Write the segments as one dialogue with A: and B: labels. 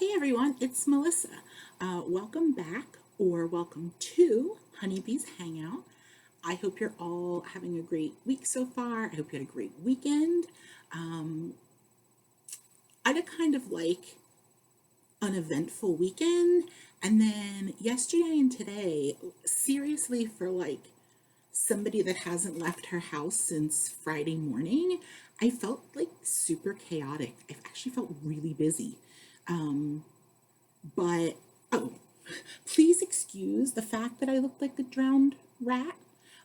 A: Hey everyone, it's Melissa. Welcome back or welcome to Honeybee's Hangout. I hope you're all having a great week so far. I hope you had a great weekend. Um, I had a kind of like uneventful weekend, and then yesterday and today, seriously, for like somebody that hasn't left her house since Friday morning, I felt like super chaotic. I've actually felt really busy. Um, But, oh, please excuse the fact that I look like a drowned rat.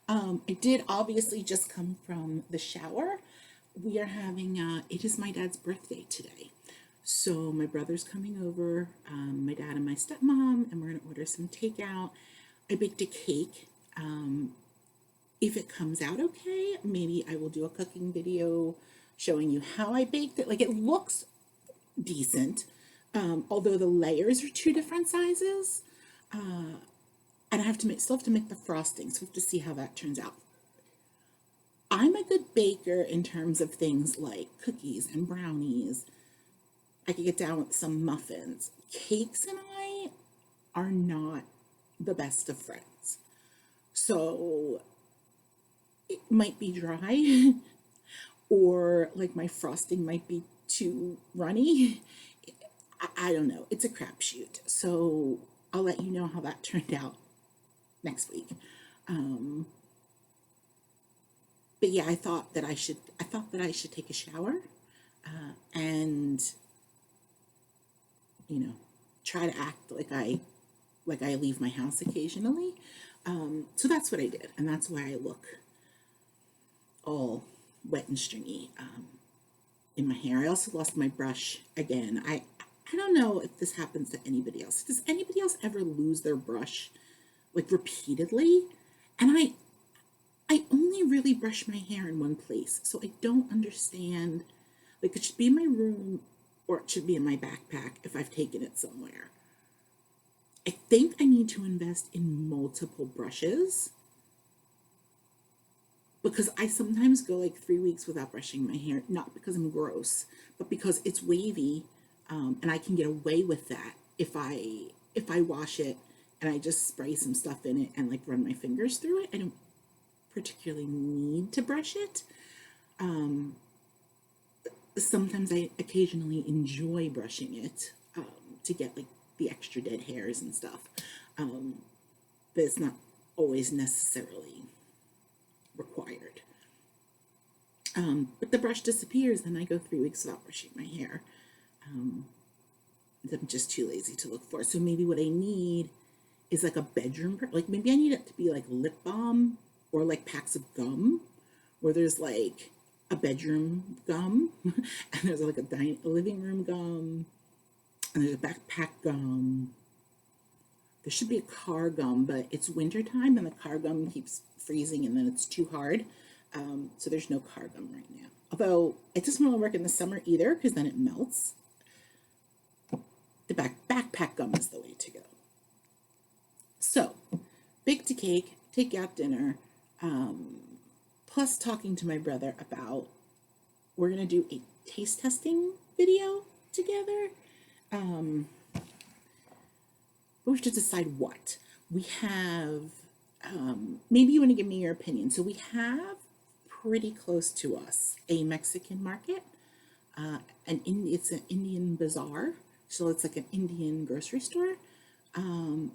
A: I did obviously just come from the shower. We are having, it is my dad's birthday today. So my brother's coming over, my dad and my stepmom, and we're going to order some takeout. I baked a cake. If it comes out okay, maybe I will do a cooking video showing you how I baked it. Like it looks decent, although the layers are two different sizes, and I have to still have to make the frosting, so we have to see how that turns out. I'm a good baker in terms of things like cookies and brownies. I could get down with some muffins. Cakes and I are not the best of friends, so it might be dry, or like my frosting might be too runny. I don't know. It's a crapshoot. So I'll let you know how that turned out next week. Um, but yeah, I thought that I should take a shower, and you know, try to act like I leave my house occasionally. So that's what I did, and that's why I look all wet and stringy in my hair. I also lost my brush again. I don't know if this happens to anybody else. Does anybody else ever lose their brush like repeatedly? And I only really brush my hair in one place, so I don't understand. Like it should be in my room or it should be in my backpack if I've taken it somewhere. I think I need to invest in multiple brushes because I sometimes go like 3 weeks without brushing my hair, not because I'm gross, but because it's wavy, and I can get away with that if I wash it and I just spray some stuff in it and like run my fingers through it. I don't particularly need to brush it. Um, Sometimes I occasionally enjoy brushing it, to get like the extra dead hairs and stuff, um, but it's not always necessarily required. But the brush disappears, and I go 3 weeks without brushing my hair. Um, I'm just too lazy to look for it. So maybe what I need is like a bedroom, like maybe I need it to be like lip balm or like packs of gum, where there's like a bedroom gum, and there's like a living room gum, and there's a backpack gum. There should be a car gum, but it's wintertime and the car gum keeps freezing and then it's too hard. So there's no car gum right now. Although it doesn't really work in the summer either because then it melts. The backpack gum is the way to go. So, baked a cake, take out dinner, plus talking to my brother about we're gonna do a taste testing video together. Um, but we have to decide what. We have, maybe you want to give me your opinion. So we have pretty close to us a Mexican market, it's an Indian bazaar, so it's like an Indian grocery store. Um,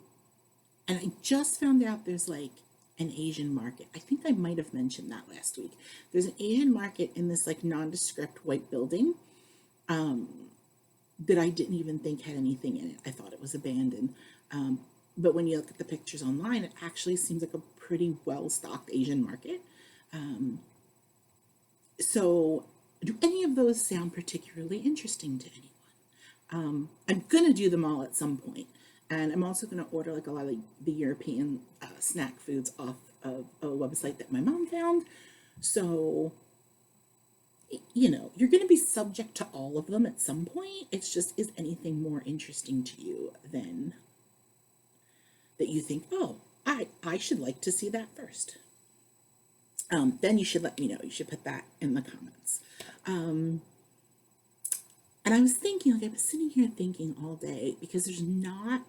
A: and I just found out there's like an Asian market. I think I might have mentioned that last week. There's an Asian market in this like nondescript white building, um, that I didn't even think had anything in it. I thought it was abandoned. Um, but when you look at the pictures online, it actually seems like a pretty well stocked Asian market. Um, so, do any of those sound particularly interesting to anyone? I'm gonna do them all at some point, and I'm also gonna order like a lot of the European snack foods off of a website that my mom found. So you're going to be subject to all of them at some point. It's just, is anything more interesting to you than that you think, oh, I should like to see that first? Then you should let me know. You should put that in the comments. Um, And I was thinking, like, I was sitting here thinking all day because there's not,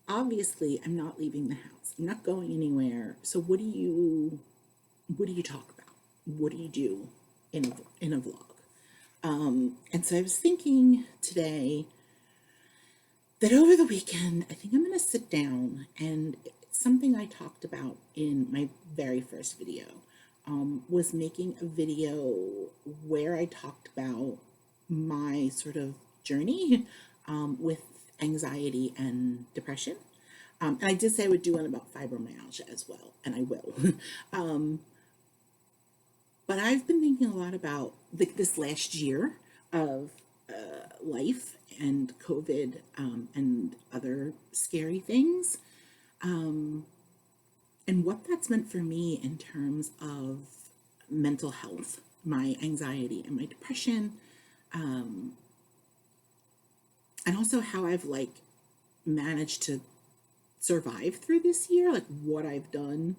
A: obviously, I'm not leaving the house. I'm not going anywhere. So what do you talk about? What do you do in a vlog? And so I was thinking today that over the weekend, I think I'm going to sit down, and it's something I talked about in my very first video, was making a video where I talked about my sort of journey with anxiety and depression. And I did say I would do one about fibromyalgia as well, and I will. um, but I've been thinking a lot about this last year of life and COVID, and other scary things, and what that's meant for me in terms of mental health, my anxiety and my depression, and also how I've managed to survive through this year, like what I've done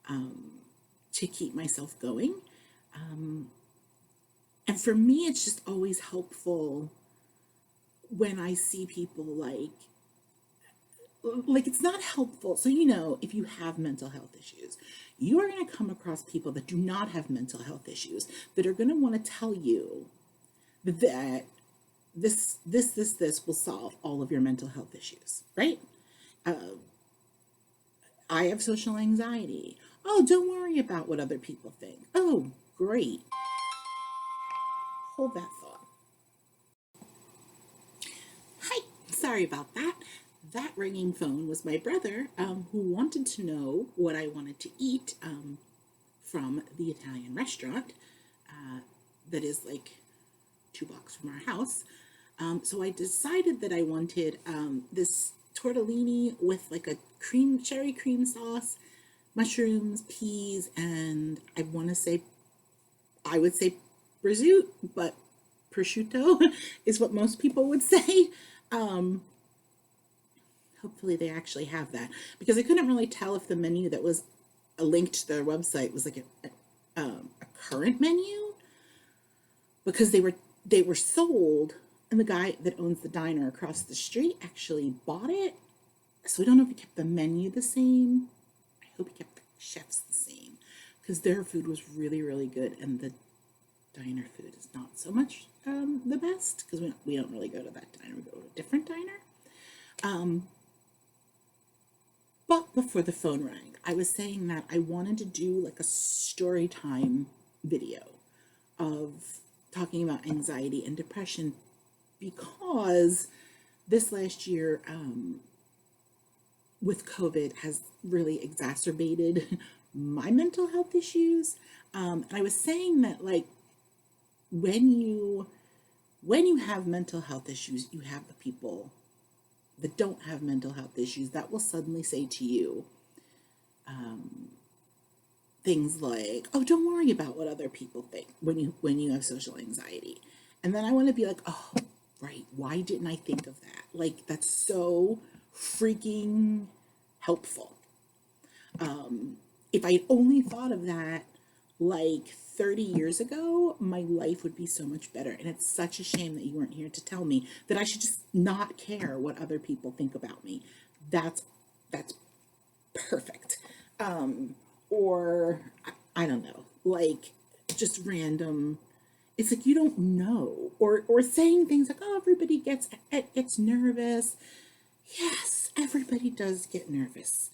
A: to keep myself going. And for me, it's just always helpful when I see people it's not helpful. So, if you have mental health issues, you are going to come across people that do not have mental health issues that are going to want to tell you that this will solve all of your mental health issues, right? I have social anxiety. Oh, don't worry about what other people think. Oh, great. Hold that thought. Hi, sorry about that. That ringing phone was my brother, who wanted to know what I wanted to eat from the Italian restaurant that is like 2 blocks from our house. So I decided that I wanted this tortellini with like a cherry cream sauce, mushrooms, peas, and I would say prosciutto, but prosciutto is what most people would say. Hopefully they actually have that, because I couldn't really tell if the menu that was linked to their website was like a current menu, because they were sold, and the guy that owns the diner across the street actually bought it. So I don't know if he kept the menu the same. I hope he kept the chefs the same, because their food was really, really good, and the diner food is not so much the best, because we don't really go to that diner. We go to a different diner. But before the phone rang, I was saying that I wanted to do like a story time video of talking about anxiety and depression, because this last year with COVID has really exacerbated my mental health issues. And I was saying that when you have mental health issues, you have the people that don't have mental health issues that will suddenly say to you things like, "Oh, don't worry about what other people think," when you have social anxiety. And then I want to be like, "Oh, right, why didn't I think of that?" Like, that's so freaking helpful. If I only thought of that 30 years ago, my life would be so much better. And it's such a shame that you weren't here to tell me that I should just not care what other people think about me. That's perfect. Or I don't know, just random. It's like you don't know, or saying things like, "Oh, everybody gets nervous." Yes, everybody does get nervous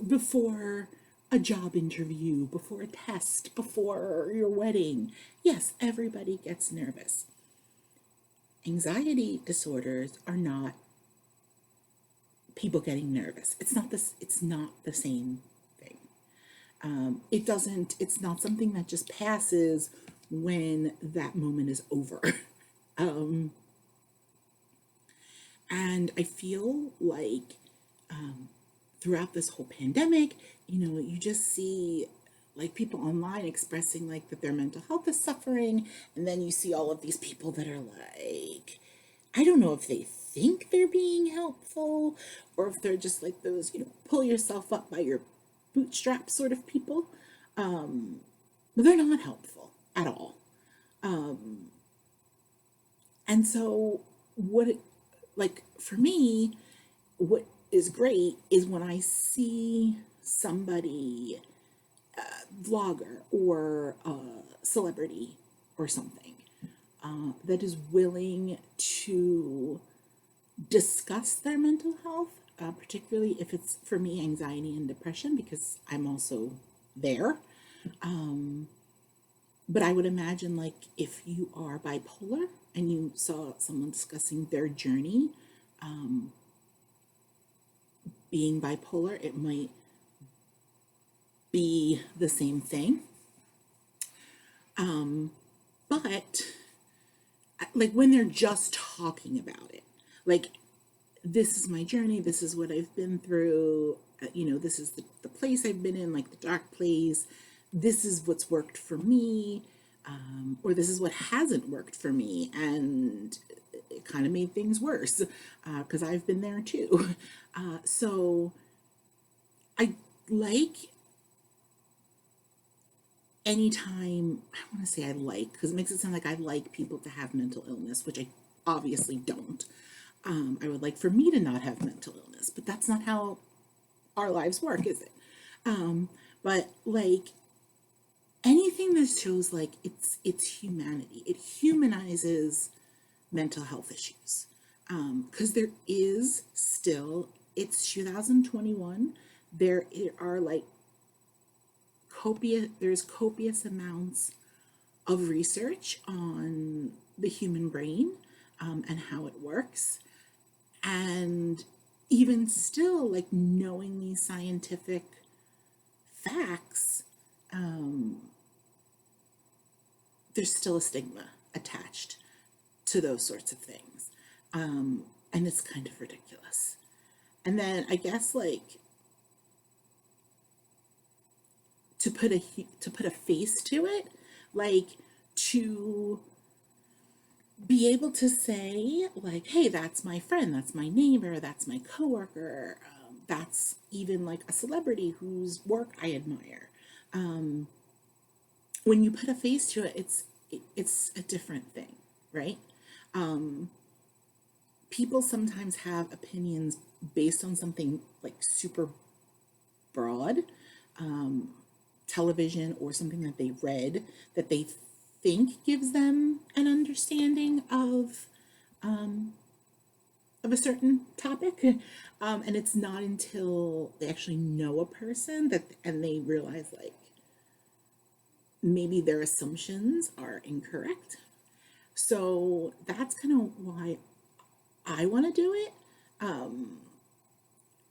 A: before a job interview, before a test, before your wedding. Yes, everybody gets nervous. Anxiety disorders are not people getting nervous. It's not the same thing. It's not something that just passes when that moment is over. And I feel like throughout this whole pandemic, you just see people online expressing that their mental health is suffering, and then you see all of these people that are I don't know if they think they're being helpful, or if they're just those pull yourself up by your bootstraps sort of people, but they're not helpful at all. And so like for me, what is great is when I see somebody, vlogger or a celebrity or something, that is willing to discuss their mental health, particularly if it's for me anxiety and depression, because I'm also there. But I would imagine, like, if you are bipolar and you saw someone discussing their journey, being bipolar, it might be the same thing. But like when they're just talking about it, like, this is my journey, this is what I've been through, this is the place I've been in, like the dark place, this is what's worked for me, or this is what hasn't worked for me, and it kind of made things worse, because I've been there too. So I like anytime, I want to say I like, because it makes it sound like I like people to have mental illness, which I obviously don't. I would like for me to not have mental illness, but that's not how our lives work, is it? But like anything that shows like it's humanity, it humanizes mental health issues. Because there is still, it's 2021. There are like there's copious amounts of research on the human brain, and how it works. And even still, like knowing these scientific facts, there's still a stigma attached to those sorts of things. And it's kind of ridiculous. And then I guess like to put a face to it, like to be able to say like, hey, that's my friend, that's my neighbor, that's my coworker, that's even like a celebrity whose work I admire. When you put a face to it, it's a different thing, right? People sometimes have opinions based on something like super broad, television or something that they read that they think gives them an understanding of a certain topic, and it's not until they actually know a person and they realize like maybe their assumptions are incorrect. So that's kind of why I want to do it,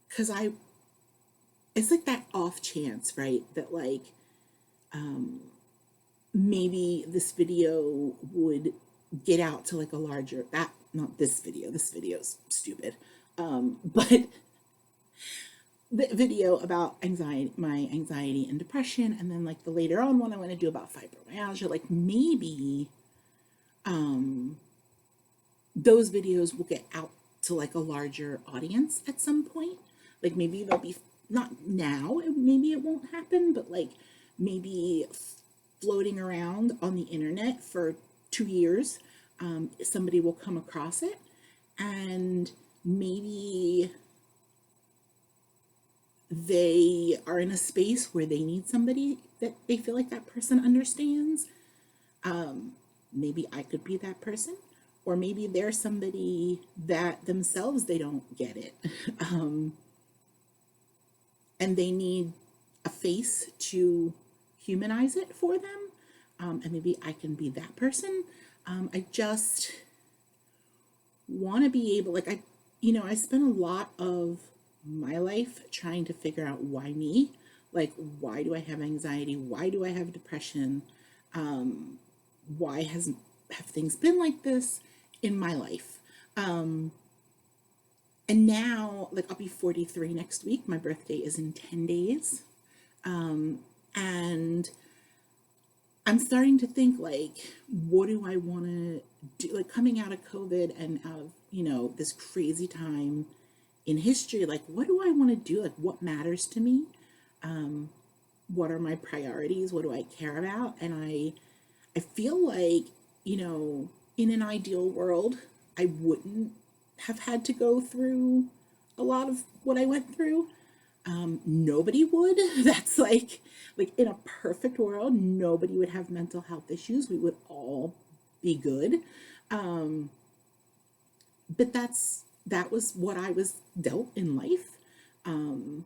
A: because it's like that off chance, right, that like maybe this video would get out to like a larger, that not this video, this video's stupid, but the video about anxiety, my anxiety and depression, and then like the later on one I want to do about fibromyalgia, like maybe those videos will get out to like a larger audience at some point. Like maybe they'll be, not now, maybe it won't happen, but like maybe floating around on the internet for 2 years, somebody will come across it, and maybe they are in a space where they need somebody that they feel like that person understands. Maybe I could be that person, or maybe they're somebody that themselves they don't get it, and they need a face to humanize it for them, and maybe I can be that person. I just want to be able, like, I spent a lot of my life trying to figure out why me, like, why do I have anxiety? Why do I have depression? Why have things been like this in my life? And now, like, I'll be 43 next week. My birthday is in 10 days. And I'm starting to think, like, what do I want to do? Like, coming out of COVID and out of, this crazy time in history, like, what do I want to do? Like, what matters to me? What are my priorities? What do I care about? And I feel like, in an ideal world, I wouldn't have had to go through a lot of what I went through. Nobody would. That's like in a perfect world, nobody would have mental health issues. We would all be good. Um, but that was what I was dealt in life. And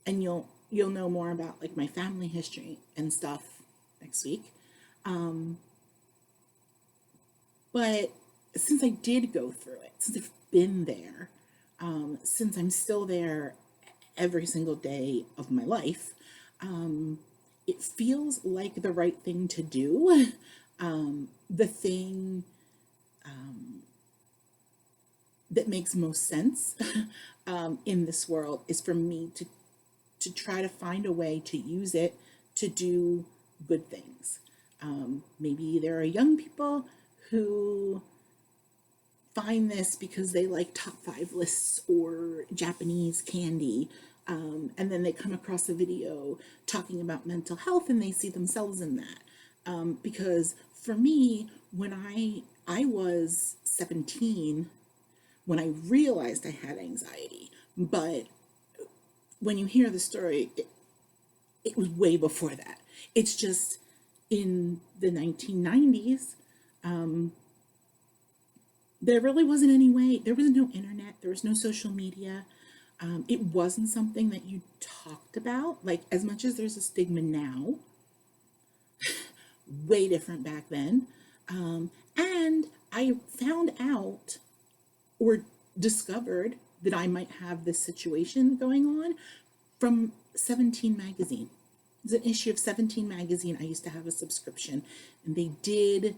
A: you'll know more about like my family history and stuff next week. But since I did go through it, since I've been there, since I'm still there every single day of my life, it feels like the right thing to do. The thing that makes most sense in this world is for me to try to find a way to use it to do good things. Maybe there are young people who find this because they like top 5 lists or Japanese candy. And then they come across a video talking about mental health and they see themselves in that. Because for me, when I was 17, when I realized I had anxiety, but when you hear the story, it was way before that. It's just in the 1990s, there really wasn't any way, there was no internet, there was no social media. It wasn't something that you talked about. Like, as much as there's a stigma now, way different back then. And I found out or discovered that I might have this situation going on from 17 magazine. It's an issue of 17 magazine. I used to have a subscription, and they did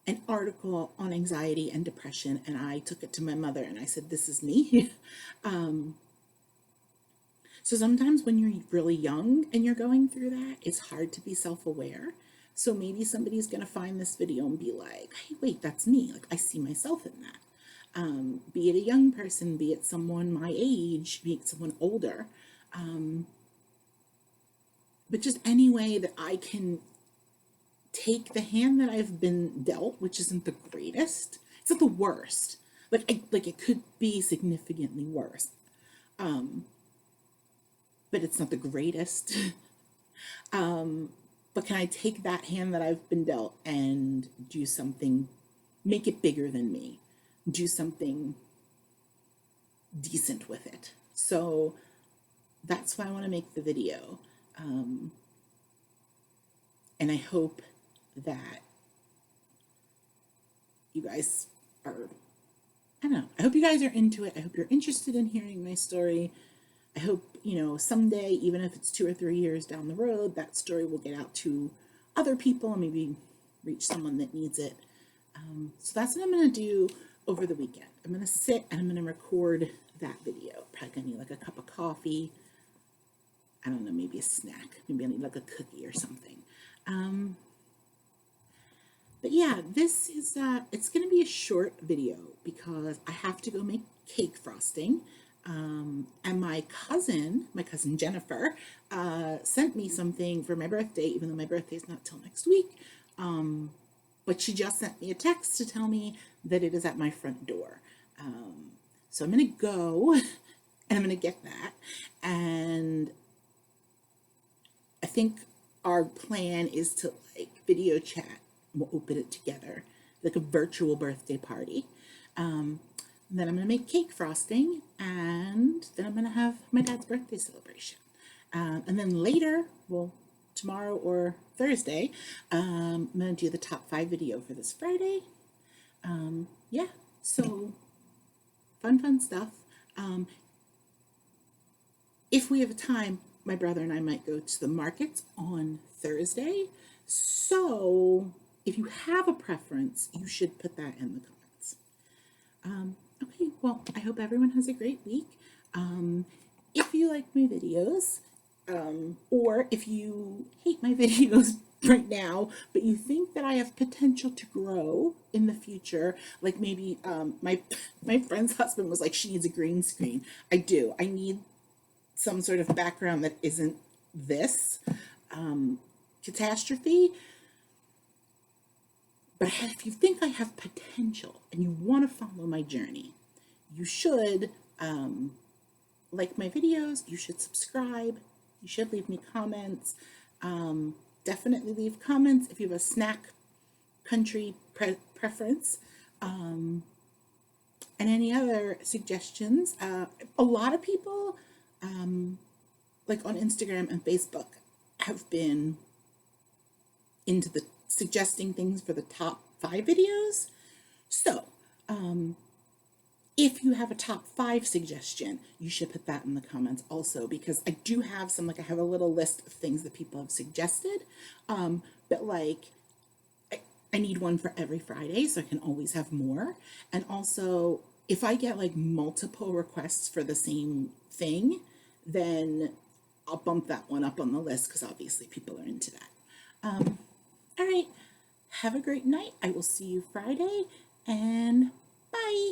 A: an article on anxiety and depression, and I took it to my mother and I said, this is me. So sometimes when you're really young and you're going through that, it's hard to be self-aware. So maybe somebody's going to find this video and be like, hey, wait, that's me. Like, I see myself in that. Be it a young person, be it someone my age, be it someone older. But just any way that I can take the hand that I've been dealt, which isn't the greatest, it's not the worst. Like it could be significantly worse. But it's not the greatest. But can I take that hand that I've been dealt and do something, make it bigger than me, do something decent with it? So that's why I want to make the video. And I hope that you guys are, I don't know, I hope you guys are into it. I hope you're interested in hearing my story. I hope, someday, even if it's 2 or 3 years down the road, that story will get out to other people and maybe reach someone that needs it. So that's what I'm going to do over the weekend. I'm going to sit and I'm going to record that video. Probably going to need like a cup of coffee. I don't know, maybe a snack. Maybe I need like a cookie or something. But yeah, this is, it's going to be a short video because I have to go make cake frosting. And my cousin Jennifer, sent me something for my birthday, even though my birthday is not till next week. But she just sent me a text to tell me that it is at my front door. So I'm going to go and I'm going to get that. And I think our plan is to like video chat. We'll open it together, like a virtual birthday party. And then I'm going to make cake frosting, and then I'm going to have my dad's birthday celebration. And then later, well, tomorrow or Thursday, I'm going to do the top 5 video for this Friday. Yeah, so fun stuff. If we have time, my brother and I might go to the markets on Thursday. So if you have a preference, you should put that in the comments. Okay, well, I hope everyone has a great week. If you like my videos, or if you hate my videos right now, but you think that I have potential to grow in the future, like maybe my friend's husband was like, she needs a green screen. I do. I need some sort of background that isn't this catastrophe. But if you think I have potential and you want to follow my journey, you should like my videos, you should subscribe, you should leave me comments. Definitely leave comments if you have a snack country preference, and any other suggestions. A lot of people, like on Instagram and Facebook, have been into the suggesting things for the top 5 videos. So, if you have a top 5 suggestion, you should put that in the comments also, because I do have some, like I have a little list of things that people have suggested. But like, I need one for every Friday so I can always have more. And also, if I get like multiple requests for the same thing, then I'll bump that one up on the list because obviously people are into that. All right. Have a great night. I will see you Friday, and bye.